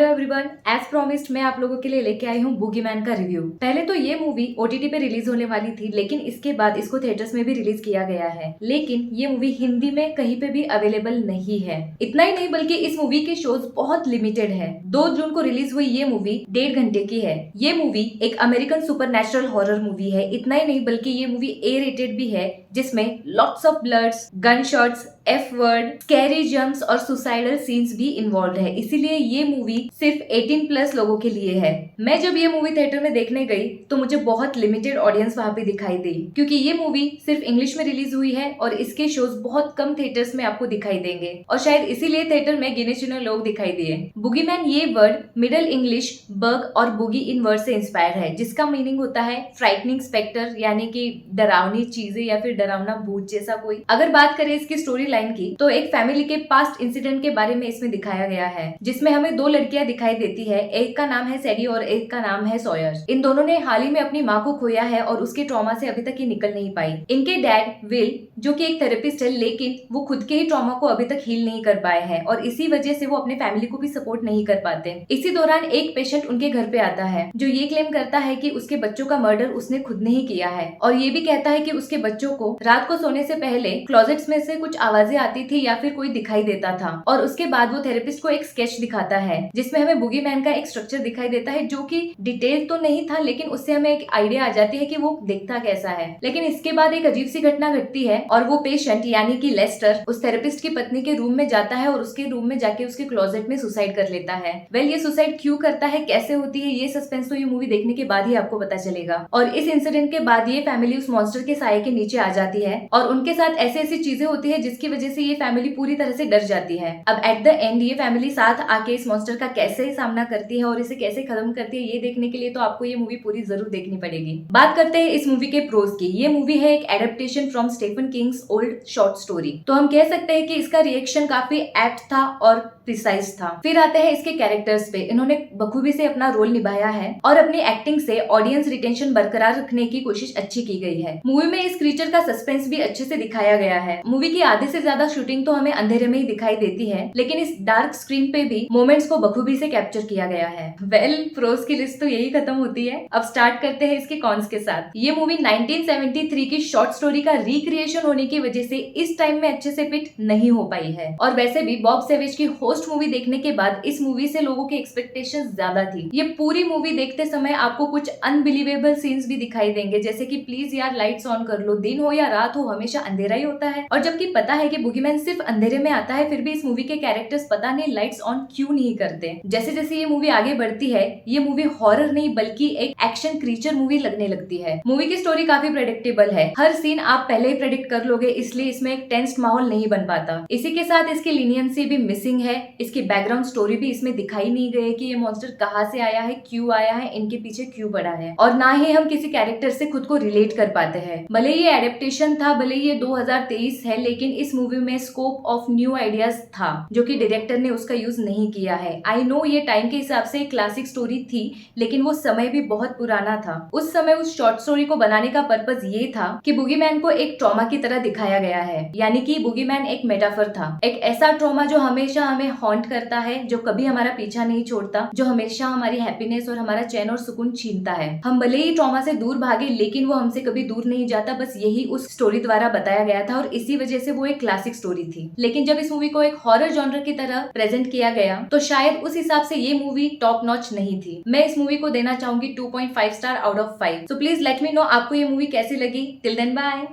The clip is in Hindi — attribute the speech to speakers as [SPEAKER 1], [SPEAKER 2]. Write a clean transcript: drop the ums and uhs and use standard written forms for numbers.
[SPEAKER 1] हेलो एवरीवन, एज प्रॉमिस्ड मैं आप लोगों के लिए लेके आई हूँ बूगीमैन का रिव्यू। पहले तो ये मूवी ओटीटी पे रिलीज होने वाली थी, लेकिन इसके बाद इसको थिएटर्स में भी रिलीज किया गया है। लेकिन ये मूवी हिंदी में कहीं पे भी अवेलेबल नहीं है। इतना ही नहीं बल्कि इस मूवी के शोज बहुत लिमिटेड है। 2 जून को रिलीज हुई ये मूवी 1.5 घंटे की है। ये मूवी एक अमेरिकन सुपरनैचुरल हॉरर मूवी है। इतना ही नहीं बल्कि ये मूवी ए रेटेड भी है, जिसमें lots of bloods, gun shots, F word, scary jumps और सुसाइडल सीन्स भी इन्वॉल्व है। इसीलिए ये मूवी सिर्फ 18 प्लस लोगों के लिए है। मैं जब ये मूवी थिएटर में देखने गई तो मुझे बहुत लिमिटेड ऑडियंस वहां पे दिखाई दी, क्योंकि ये मूवी सिर्फ इंग्लिश में रिलीज हुई है और इसके शोज बहुत कम थिएटर्स में आपको दिखाई देंगे और शायद इसीलिए थिएटर में गिने चुने लोग दिखाई दिए। बूगीमैन ये वर्ड मिडल इंग्लिश बग और बुगी इन वर्ड से इंस्पायर है, जिसका मीनिंग होता है फ्राइटनिंग स्पेक्टर, यानी कि डरावनी चीजें या फिर डरावना भूत जैसा कोई। अगर बात करें इसकी स्टोरी लाइन की तो एक फैमिली के पास्ट इंसिडेंट के बारे में इसमें दिखाया गया है, जिसमें हमें 2 लड़कियां दिखाई देती है। एक का नाम है सैडी और एक का नाम है सॉयर। इन दोनों ने हाल ही में अपनी माँ को खोया है और उसके ट्रॉमा से अभी तक ये निकल नहीं पाई। इनके डैड विल, जो कि एक थेरेपिस्ट है, लेकिन वो खुद के ही ट्रॉमा को अभी तक हील नहीं कर पाए हैं और इसी वजह से वो अपने फैमिली को भी सपोर्ट नहीं कर पाते। इसी दौरान एक पेशेंट उनके घर पे आता है जो ये क्लेम करता है कि उसके बच्चों का मर्डर उसने खुद ने ही किया है और ये भी कहता है कि उसके बच्चों को रात को सोने से पहले क्लोजेट्स में से कुछ आवाजें आती थी या फिर कोई दिखाई देता था। और उसके बाद वो थेरेपिस्ट को एक स्केच दिखाता है जिसमें हमें बूगीमैन का एक स्ट्रक्चर दिखाई देता है, जो कि डिटेल तो नहीं था लेकिन उससे हमें एक आइडिया आ जाती है कि वो दिखता कैसा है। लेकिन इसके बाद एक अजीब सी घटना घटती है और वो पेशेंट यानी कि लेस्टर उस थेरेपिस्ट की पत्नी के रूम में जाता है और उसके रूम में जाके उसके क्लोजेट में सुसाइड कर लेता है। ये सुसाइड क्यों करता है, कैसे होती है, ये सस्पेंस तो ये मूवी देखने के बाद ही आपको पता चलेगा। और इस इंसिडेंट के बाद ये फैमिली उस मॉन्स्टर के साये के नीचे आ जाती है और उनके साथ ऐसी ऐसी चीजें होती है जिसकी वजह से ये फैमिली पूरी तरह से डर जाती है। अब एट द एंड ये फैमिली साथ आके इस मॉन्स्टर का कैसे सामना करती है और इसे कैसे खत्म करती है, ये देखने के लिए तो आपको ये मूवी पूरी जरूर देखनी पड़ेगी। बात करते हैं इस मूवी के प्रोज की। ये मूवी है एक adaptation from Stephen King's old short story, तो हम कह सकते हैं कि इसका रिएक्शन काफी एप्ट था और प्रिसाइज था। फिर आते हैं इसके कैरेक्टर्स पे। इन्होंने बखूबी से अपना रोल निभाया है और अपनी एक्टिंग से ऑडियंस रिटेंशन बरकरार रखने की कोशिश अच्छी की गई है। मूवी में इस क्रीचर का सस्पेंस भी अच्छे से दिखाया गया है। मूवी की आधे से ज्यादा शूटिंग तो हमें अंधेरे में ही दिखाई देती है, लेकिन इस डार्क स्क्रीन पे भी मोमेंट्स को बखूबी से कैप्चर किया गया है। प्रोस की लिस्ट तो यही खत्म होती है। अब स्टार्ट करते हैं इसके कॉन्स के साथ। ये मूवी 1973 की शॉर्ट स्टोरी का रिक्रिएशन होने की वजह से इस टाइम में अच्छे से फिट नहीं हो पाई है और वैसे भी बॉब सेवेज की होस्ट मूवी देखने के बाद इस मूवी से लोगों की एक्सपेक्टेशंस ज्यादा थी। ये पूरी मूवी देखते समय आपको कुछ अनबिलीवेबल सीन्स भी दिखाई देंगे, जैसे कि प्लीज यार लाइट्स ऑन कर लो, दिन हो या रात हो हमेशा अंधेरा ही होता है। और जबकि पता है कि बूगीमैन सिर्फ अंधेरे में आता है, फिर भी इस मूवी के कैरेक्टर्स पता नहीं लाइट्स ऑन क्यों नहीं करते। जैसे जैसे ये मूवी आगे बढ़ती है, ये मूवी हॉरर नहीं बल्कि एक एक्शन क्रीचर मूवी लगने लगती है। मूवी की स्टोरी काफी प्रेडिक्टेबल है, हर सीन आप पहले ही प्रेडिक्ट कर लोगे, इसलिए इसमें एक टेंस्ड माहौल नहीं बन पाता। इसी के साथ इसकी लीनियंसी भी मिसिंग है। इसकी बैकग्राउंड स्टोरी भी इसमें दिखाई नहीं गई कि ये मॉन्स्टर कहाँ से आया है, क्यों आया है, इनके पीछे क्यों पड़ा है, और ना ही हम किसी कैरेक्टर से खुद को रिलेट कर पाते हैं। भले ये एडेप्टेशन था, भले ये 2023 है, लेकिन इस मूवी में स्कोप ऑफ न्यू आइडियाज था जो कि डायरेक्टर ने उसका यूज नहीं किया है। आई नो ये टाइम के हिसाब से क्लासिक स्टोरी थी, लेकिन वो समय भी बहुत पुराना था। उस समय उस शॉर्ट स्टोरी को बनाने का पर्पज ये था कि बूगीमैन को एक ट्रॉमा की तरह दिखाया गया है, यानी कि बूगीमैन एक मेटाफर था, एक ऐसा ट्रॉमा जो हमेशा हमें हॉन्ट करता है, जो कभी हमारा पीछा नहीं छोड़ता, जो हमेशा हमारी हैप्पीनेस और हमारा चैन और सुकून छीनता है। हम भले ही ट्रॉमा से दूर भागे, लेकिन वो हमसे कभी दूर नहीं जाता। बस यही उस स्टोरी द्वारा बताया गया था और इसी वजह से वो एक क्लासिक स्टोरी थी। लेकिन जब इस मूवी को एक हॉरर जॉनर की तरह प्रेजेंट किया गया तो शायद उस हिसाब से ये मूवी टॉप नॉच नहीं थी। मैं इस मूवी को देना चाहूंगी 2.5 star out of 5। So please let me know आपको ये मूवी कैसी लगी। Till then bye.